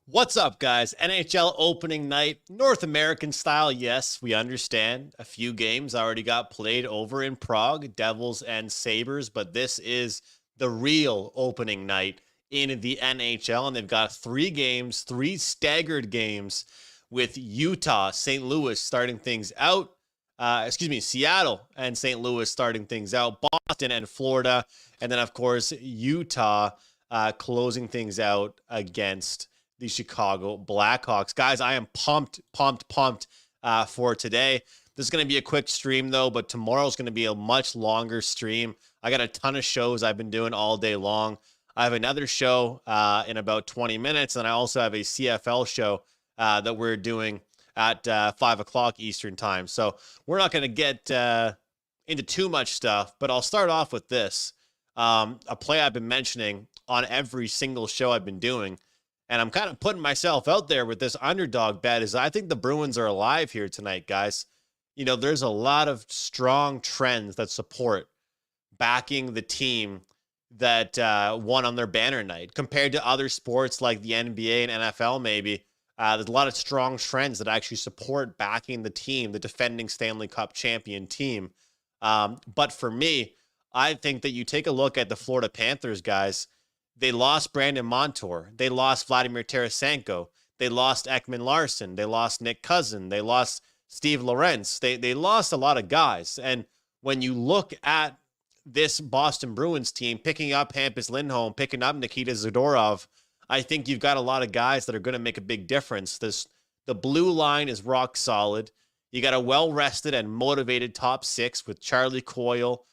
What's up, guys? NHL opening night, North American style. Yes, we understand. A few games already got played over in Prague, Devils and Sabres, but this is the real opening night in the NHL, and they've got three games, three staggered games with Utah, St. Louis starting things out. Seattle and St. Louis starting things out, Boston and Florida, and then, of course, Utah closing things out against the Chicago Blackhawks. Guys, I am pumped for today. This is going to be a quick stream, though, but tomorrow's going to be a much longer stream. I got a ton of shows I've been doing all day long. I have another show in about 20 minutes, and I also have a CFL show that we're doing at 5 o'clock Eastern time. So we're not going to get into too much stuff, but I'll start off with this. A play I've been mentioning on every single show I've been doing, and I'm kind of putting myself out there with this underdog bet, is I think the Bruins are alive here tonight, guys. You know, there's a lot of strong trends that support backing the team that won on their banner night compared to other sports like the NBA and NFL, maybe. There's a lot of strong trends that actually support backing the team, the defending Stanley Cup champion team. But for me, I think that you take a look at the Florida Panthers, guys. They lost Brandon Montour. They lost Vladimir Tarasenko. They lost Ekman Larson. They lost Nick Cousin. They lost Steve Lorentz. They lost a lot of guys. And when you look at this Boston Bruins team, picking up Hampus Lindholm, picking up Nikita Zadorov, I think you've got a lot of guys that are going to make a big difference. The blue line is rock solid. You got a well-rested and motivated top six with Charlie Coyle,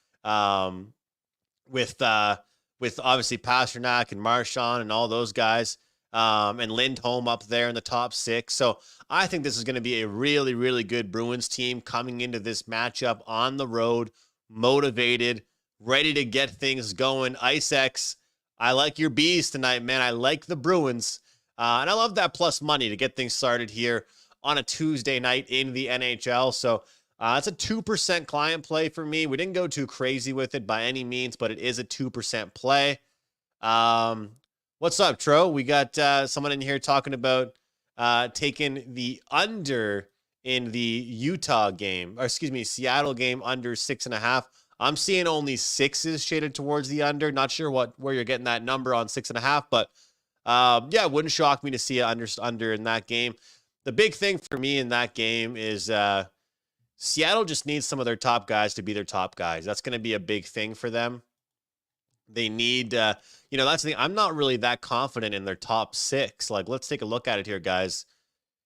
with obviously Pasternak and Marchand and all those guys, and Lindholm up there in the top six. So I think this is going to be a really, really good Bruins team coming into this matchup on the road, motivated, ready to get things going. Ice X, I like your bees tonight, man. I like the Bruins. And I love that plus money to get things started here on a Tuesday night in the NHL. So it's a 2% client play for me. We didn't go too crazy with it by any means, but it is a 2% play. What's up, Tro? We got someone in here talking about taking the under in the Utah game, or excuse me, Seattle game under 6.5. I'm seeing only sixes shaded towards the under. Not sure where you're getting that number on 6.5, but yeah, it wouldn't shock me to see an under in that game. The big thing for me in that game is Seattle just needs some of their top guys to be their top guys. That's going to be a big thing for them. They need, that's the thing. I'm not really that confident in their top six. Like, let's take a look at it here, guys.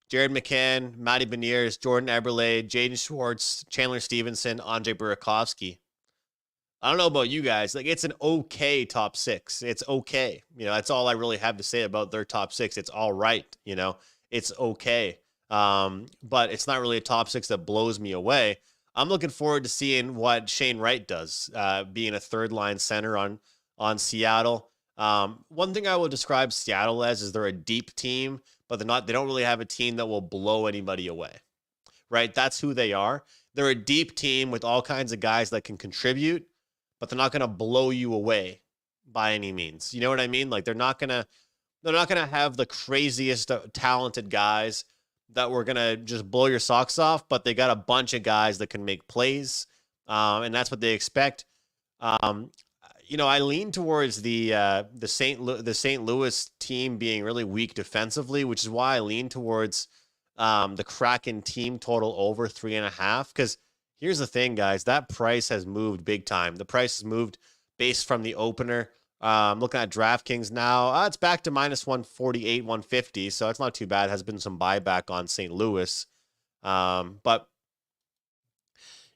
Jared McCann, Matty Beniers, Jordan Eberle, Jaden Schwartz, Chandler Stevenson, Andre Burakovsky. I don't know about you guys. Like, it's an okay top six. It's okay. That's all I really have to say about their top six. It's all right. It's okay. But it's not really a top six that blows me away. I'm looking forward to seeing what Shane Wright does, being a third line center on Seattle. One thing I will describe Seattle as is they're a deep team, but they don't really have a team that will blow anybody away, right? That's who they are. They're a deep team with all kinds of guys that can contribute, but they're not going to blow you away by any means. You know what I mean? Like, they're not going to have the craziest talented guys that we're going to just blow your socks off, but they got a bunch of guys that can make plays, and that's what they expect. I lean towards the St. Louis team being really weak defensively, which is why I lean towards the Kraken team total over 3.5. Because here's the thing, guys, that price has moved big time. The price has moved based from the opener. Looking at DraftKings now, it's back to minus 148, 150, so it's not too bad. Has been some buyback on St. Louis. But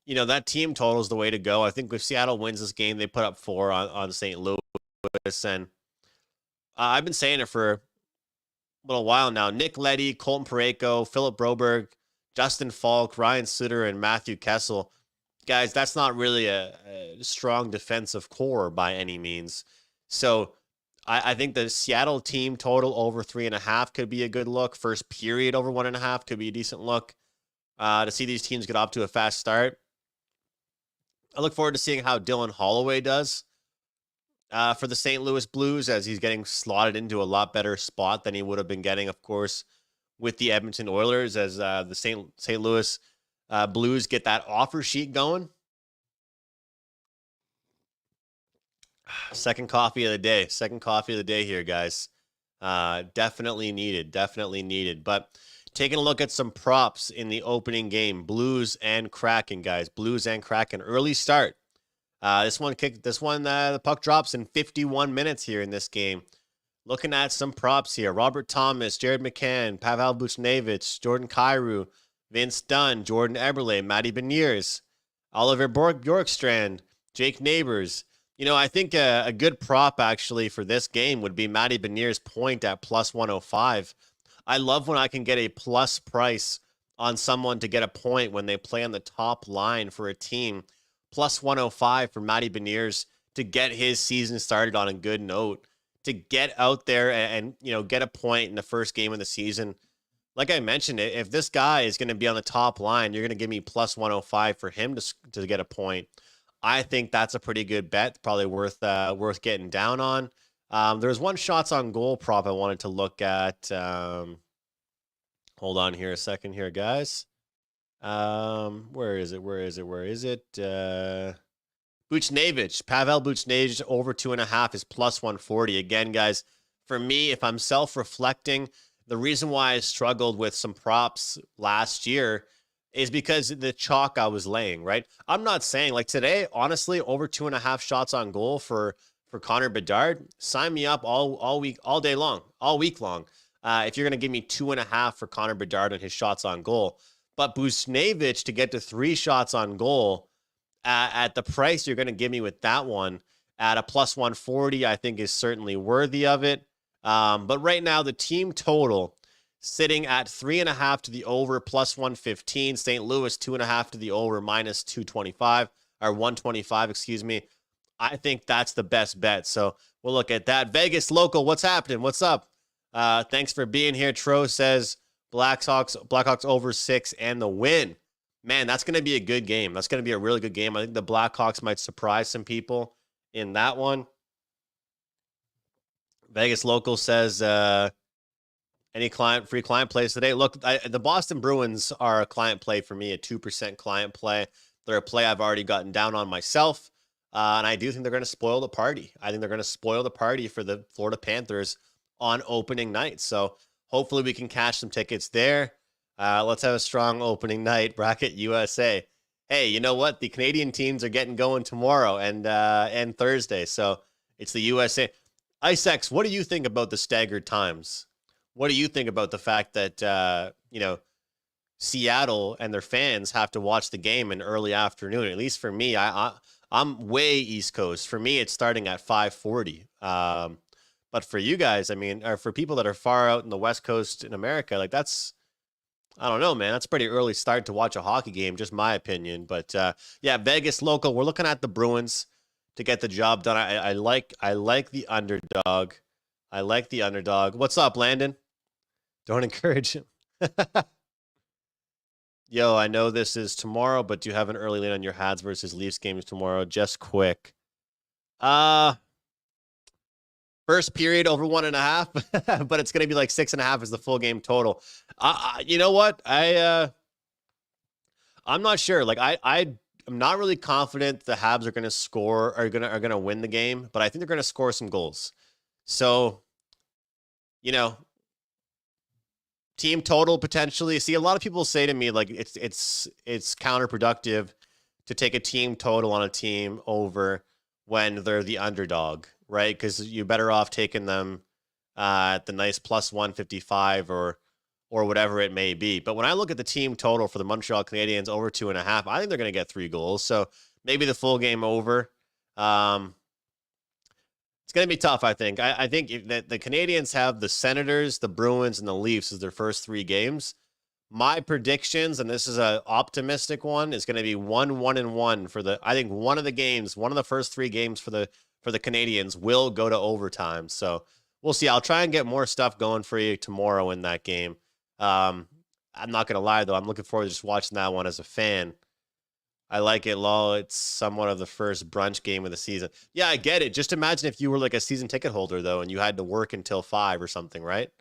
that team total is the way to go. I think if Seattle wins this game, they put up 4 on St. Louis. And I've been saying it for a little while now. Nick Leddy, Colton Parayko, Philip Broberg, Justin Falk, Ryan Suter, and Matthew Kessel. Guys, that's not really a strong defensive core by any means. So I think the Seattle team total over 3.5 could be a good look. First period over 1.5 could be a decent look to see these teams get off to a fast start. I look forward to seeing how Dylan Holloway does. for the St. Louis Blues, as he's getting slotted into a lot better spot than he would have been getting, of course, with the Edmonton Oilers, as the St. Louis Blues get that offer sheet going. Second coffee of the day. Second coffee of the day here, guys. Definitely needed. Definitely needed. But taking a look at some props in the opening game, Blues and Kraken, guys. Blues and Kraken. Early start. The puck drops in 51 minutes here in this game. Looking at some props here. Robert Thomas, Jared McCann, Pavel Buchnevich, Jordan Kyrou, Vince Dunn, Jordan Eberle, Matty Beniers, Oliver Bjorkstrand, Jake Neighbors. I think a good prop actually for this game would be Matty Beniers' point at plus 105. I love when I can get a plus price on someone to get a point when they play on the top line for a team. Plus 105 for Matty Beniers to get his season started on a good note, to get out there and get a point in the first game of the season. Like I mentioned, if this guy is going to be on the top line, you're going to give me plus 105 for him to get a point. I think that's a pretty good bet, probably worth getting down on. There's one shots on goal prop I wanted to look at. Hold on here a second here, guys. Where is it? Buchnevich, Pavel Buchnevich over 2.5 is plus 140. Again, guys, for me, if I'm self-reflecting, the reason why I struggled with some props last year is because the chalk I was laying, right? I'm not saying like today, honestly, over 2.5 shots on goal for Connor Bedard, sign me up all week, all day long, all week long. If you're going to give me 2.5 for Connor Bedard and his shots on goal, but Buchnevich to get to 3 shots on goal at the price you're going to give me with that one at a plus 140, I think is certainly worthy of it. But right now, the team total sitting at 3.5 to the over, plus 115. St. Louis 2.5 to the over, minus 225 or 125, excuse me. I think that's the best bet. So we'll look at that. Vegas local, what's happening? What's up? Thanks for being here. Tro says Blackhawks over 6 and the win. Man, that's going to be a good game. That's going to be a really good game. I think the Blackhawks might surprise some people in that one. Vegas local says any free client plays today. Look, the Boston Bruins are a client play for me, a 2% client play. They're a play I've already gotten down on myself, and I do think they're going to spoil the party. I think they're going to spoil the party for the Florida Panthers on opening night. So hopefully we can cash some tickets there. Let's have a strong opening night. Bracket USA. Hey, you know what? The Canadian teams are getting going tomorrow and Thursday. So it's the USA. IceX, what do you think about the staggered times? What do you think about the fact that, Seattle and their fans have to watch the game in early afternoon? At least for me, I'm way East Coast. For me, it's starting at 5:40. But for you guys, I mean, or for people that are far out in the West Coast in America, like I don't know, man. That's a pretty early start to watch a hockey game, just my opinion. But yeah, Vegas local. We're looking at the Bruins to get the job done. I like the underdog. I like the underdog. What's up, Landon? Don't encourage him. Yo, I know this is tomorrow, but do you have an early lead on your Habs versus Leafs games tomorrow? Just quick. First period over 1.5, but it's going to be like 6.5 is the full game total. You know what? I'm not sure. Like I'm not really confident the Habs are going to score, are going to win the game, but I think they're going to score some goals. So, team total potentially. See, a lot of people say to me like it's counterproductive to take a team total on a team over when they're the underdog, right? Because you're better off taking them at the nice plus 155 or whatever it may be. But when I look at the team total for the Montreal Canadiens over 2.5, I think they're going to get 3 goals. So maybe the full game over. It's going to be tough, I think. I think that the Canadiens have the Senators, the Bruins, and the Leafs as their first 3 games. My predictions, and this is an optimistic one, is going to be 1-1-1 for the. I think one of the first 3 games for the Canadiens will go to overtime. So we'll see. I'll try and get more stuff going for you tomorrow in that game. I'm not going to lie though. I'm looking forward to just watching that one as a fan. I like it, lol. It's somewhat of the first brunch game of the season. Yeah, I get it. Just imagine if you were like a season ticket holder though, and you had to work until 5 or something, right?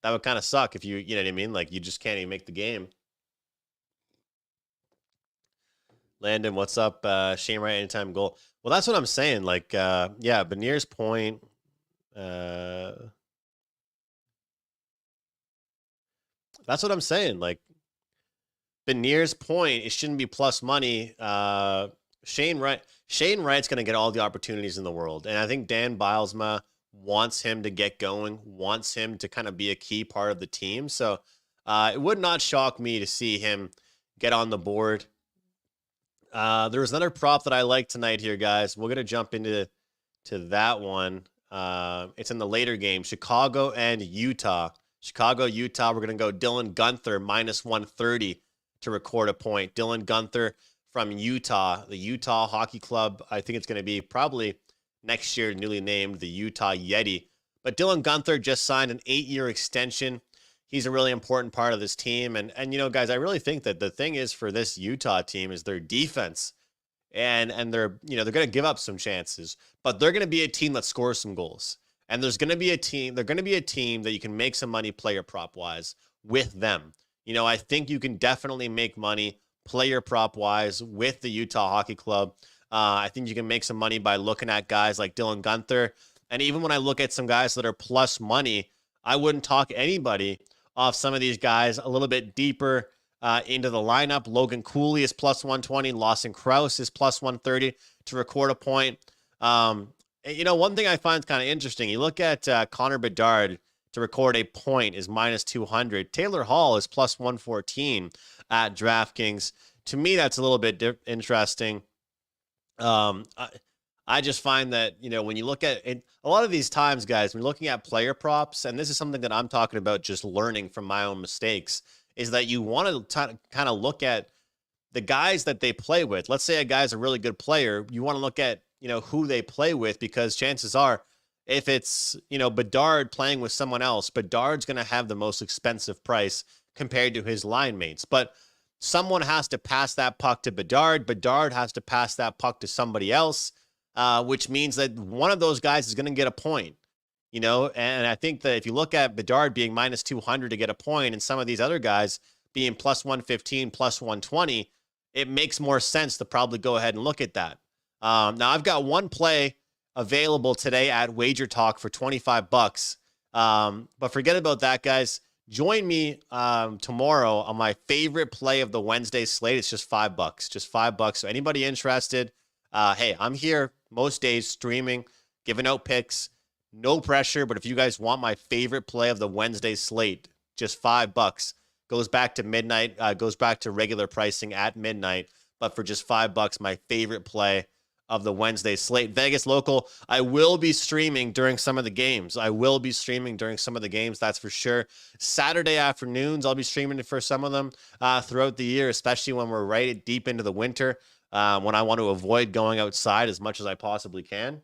That would kind of suck if you know what I mean? Like you just can't even make the game. Landon, what's up? Shane Wright, anytime goal. Well, that's what I'm saying. Like, yeah, Benier's point. Uh, that's what I'm saying. Like, Benier's point, it shouldn't be plus money. Shane Wright's going to get all the opportunities in the world. And I think Dan Bilesma wants him to get going, wants him to kind of be a key part of the team. So it would not shock me to see him get on the board. There was another prop that I like tonight here, guys. We're going to jump into that one. It's in the later game, Chicago and Utah. Chicago, Utah, we're going to go Dylan Guenther minus 130 to record a point. Dylan Guenther from Utah, the Utah Hockey Club. I think it's going to be probably next year newly named the Utah Yeti. But Dylan Guenther just signed an 8-year extension. He's a really important part of this team. And you know, guys, I really think that the thing is for this Utah team is their defense. And they're, you know, they're going to give up some chances, but they're going to be a team that scores some goals. And they're going to be a team that you can make some money player prop wise with them. You know, I think you can definitely make money player prop wise with the Utah Hockey Club. I think you can make some money by looking at guys like Dylan Guenther. And even when I look at some guys that are plus money, I wouldn't talk anybody off some of these guys a little bit deeper into the lineup. Logan Cooley is plus 120. Lawson Krause is plus 130 to record a point. You know, one thing I find kind of interesting, you look at Connor Bedard to record a point is minus 200. Taylor Hall is plus 114 at DraftKings. To me, that's a little bit interesting. I just find that, you know, when you look at it, a lot of these times, guys, when you're looking at player props, and this is something that I'm talking about just learning from my own mistakes, is that you want to kind of look at the guys that they play with. Let's say a guy's a really good player. You want to look at, you know, who they play with, because chances are if it's, you know, Bedard playing with someone else, Bedard's going to have the most expensive price compared to his line mates. But someone has to pass that puck to Bedard. Bedard has to pass that puck to somebody else, which means that one of those guys is going to get a point. You know, and I think that if you look at Bedard being minus 200 to get a point and some of these other guys being plus 115, plus 120, it makes more sense to probably go ahead and look at that. Now, I've got one play available today at Wager Talk for $25. But forget about that, guys. Join me tomorrow on my favorite play of the Wednesday slate. It's just $5. Just $5. So anybody interested, hey, I'm here most days streaming, giving out picks. No pressure, but if you guys want my favorite play of the Wednesday slate, just $5. Goes back to midnight, goes back to regular pricing at midnight, but for just $5, my favorite play of the Wednesday slate. Vegas local, I will be streaming during some of the games. That's for sure. Saturday afternoons, I'll be streaming for some of them throughout the year, especially when we're right deep into the winter, when I want to avoid going outside as much as I possibly can.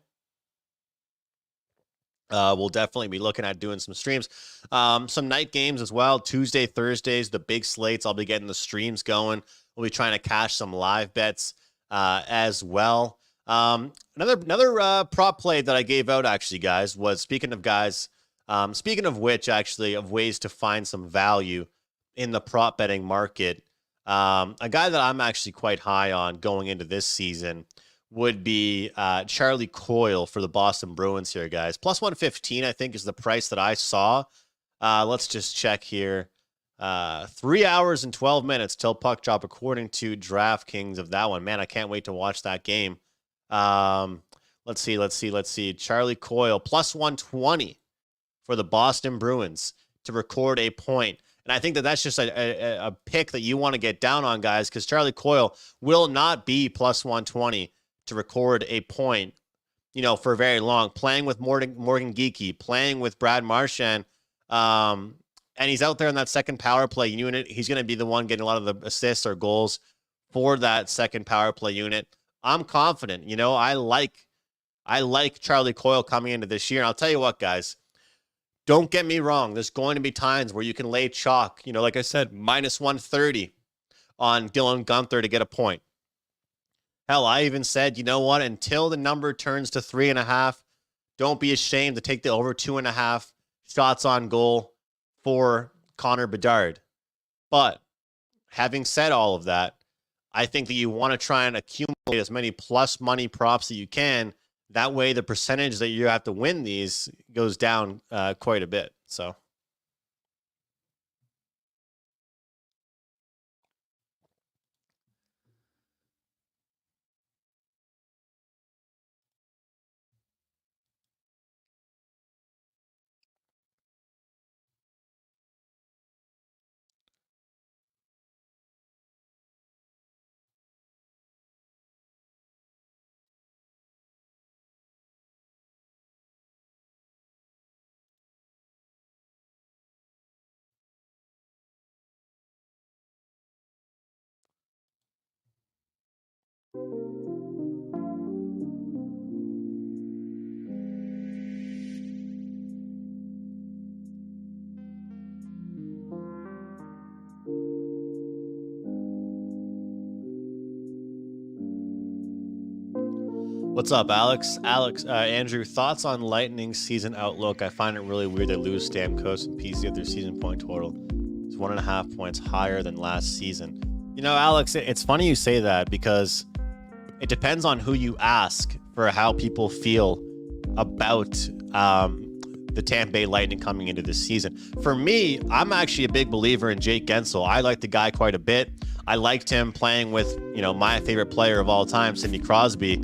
We'll definitely be looking at doing some streams, some night games as well. Tuesday, Thursdays, the big slates. I'll be getting the streams going. We'll be trying to cash some live bets as well. Another prop play that I gave out, actually, guys, was speaking of which, actually, of ways to find some value in the prop betting market. A guy that I'm actually quite high on going into this season would be Charlie Coyle for the Boston Bruins here, guys. Plus 115, I think, is the price that I saw. Let's just check here. 3 hours and 12 minutes till puck drop, according to DraftKings of that one. Man, I can't wait to watch that game. Let's see. Charlie Coyle, plus 120 for the Boston Bruins to record a point. And I think that that's just a pick that you want to get down on, guys, because Charlie Coyle will not be plus 120 to record a point, you know, for very long. Playing with Morgan Geekie, playing with Brad Marchand, and he's out there in that second power play unit. He's going to be the one getting a lot of the assists or goals for that second power play unit. I'm confident. You know, I like Charlie Coyle coming into this year. And I'll tell you what, guys, don't get me wrong. There's going to be times where you can lay chalk, you know, like I said, minus 130 on Dylan Guenther to get a point. Hell, I even said, you know what? Until the number turns to 3.5, don't be ashamed to take the over 2.5 shots on goal for Connor Bedard. But having said all of that, I think that you want to try and accumulate as many plus money props that you can. That way, the percentage that you have to win these goes down quite a bit. So. What's up, Alex? Andrew, thoughts on Lightning's season outlook? I find it really weird they lose Stamkos and PC at their season point total. It's 1.5 points higher than last season. You know, Alex, it's funny you say that because it depends on who you ask for how people feel about the Tampa Bay Lightning coming into this season. For me, I'm actually a big believer in Jake Gensel. I like the guy quite a bit. I liked him playing with, my favorite player of all time, Sidney Crosby.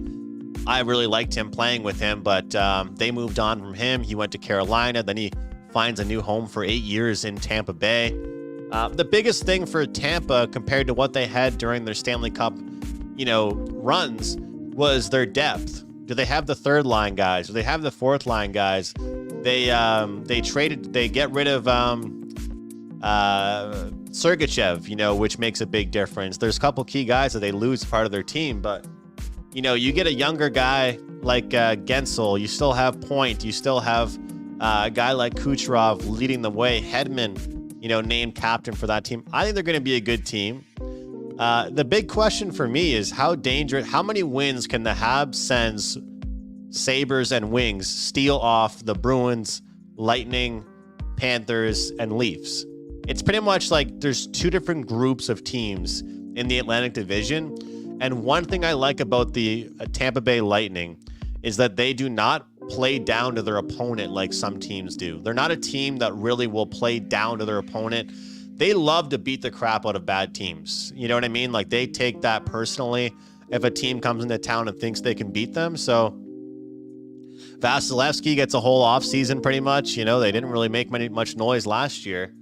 I really liked him playing with him, but they moved on from him. He went to Carolina. Then he finds a new home for 8 years in Tampa Bay. The biggest thing for Tampa compared to what they had during their Stanley Cup, runs was their depth. Do they have the third line guys? Do they have the fourth line guys? They get rid of Sergachev, which makes a big difference. There's a couple key guys that they lose part of their team, but you get a younger guy like Gensel, you still have Point, you still have a guy like Kucherov leading the way, Hedman, named captain for that team. I think they're going to be a good team. The big question for me is how many wins can the Habs, Sens, Sabres, and Wings steal off the Bruins, Lightning, Panthers, and Leafs? It's pretty much like there's two different groups of teams in the Atlantic Division. And one thing I like about the Tampa Bay Lightning is that they do not play down to their opponent like some teams do. They're not a team that really will play down to their opponent. They love to beat the crap out of bad teams. You know what I mean? Like, they take that personally if a team comes into town and thinks they can beat them. So Vasilevsky gets a whole offseason pretty much. They didn't really make much noise last year.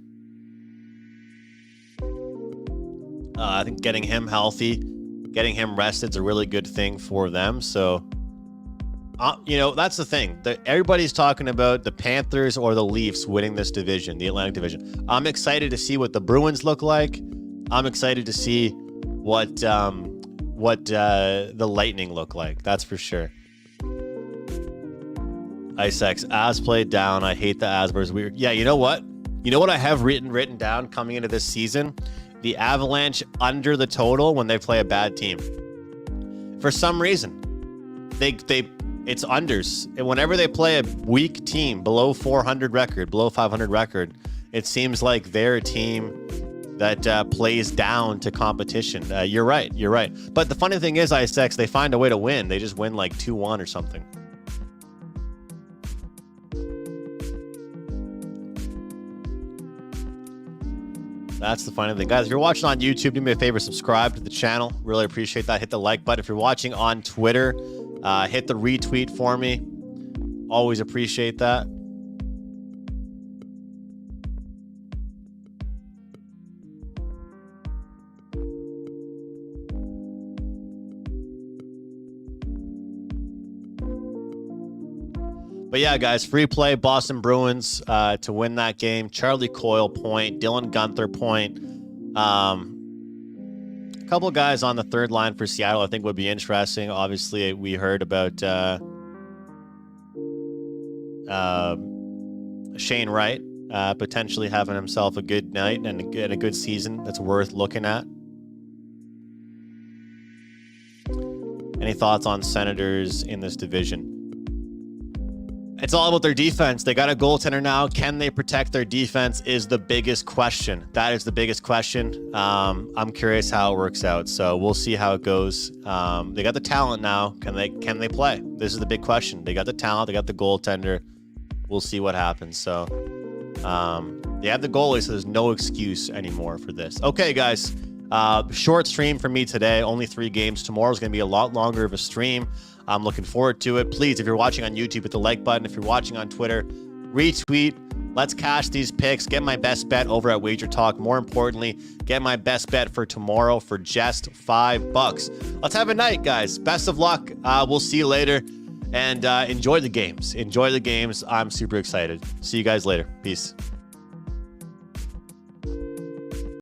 I think getting him healthy, getting him rested is a really good thing for them. So, that's the thing. Everybody's talking about the Panthers or the Leafs winning this division, the Atlantic Division. I'm excited to see what the Bruins look like. I'm excited to see what the Lightning look like. That's for sure. Icex, as played down. I hate the Asbers. Weird. Yeah, you know what? You know what I have written down coming into this season? The Avalanche under the total when they play a bad team. For some reason, it's unders. And whenever they play a weak team below 400 record, below 500 record, it seems like they're a team that plays down to competition. You're right. But the funny thing is, ISX, they find a way to win. They just win like 2-1 or something. That's the funny thing. Guys, if you're watching on YouTube, do me a favor, subscribe to the channel. Really appreciate that. Hit the like button. If you're watching on Twitter, hit the retweet for me. Always appreciate that. But yeah, guys, free play, Boston Bruins to win that game. Charlie Coyle point, Dylan Guenther point. A couple of guys on the third line for Seattle I think would be interesting. Obviously, we heard about Shane Wright potentially having himself a good night and a good season that's worth looking at. Any thoughts on Senators in this division? It's all about their defense. They got a goaltender now. Can they protect their defense is the biggest question. That is the biggest question. I'm curious how it works out. So we'll see how it goes. They got the talent now. Can they play? This is the big question. They got the talent. They got the goaltender. We'll see what happens. So they have the goalie, so there's no excuse anymore for this. Okay, guys. Short stream for me today. Only 3 games. Tomorrow's going to be a lot longer of a stream. I'm looking forward to it. Please, if you're watching on YouTube, hit the like button. If you're watching on Twitter, retweet. Let's cash these picks. Get my best bet over at Wager Talk. More importantly, get my best bet for tomorrow for just $5. Let's have a night, guys. Best of luck. We'll see you later. And enjoy the games. Enjoy the games. I'm super excited. See you guys later. Peace.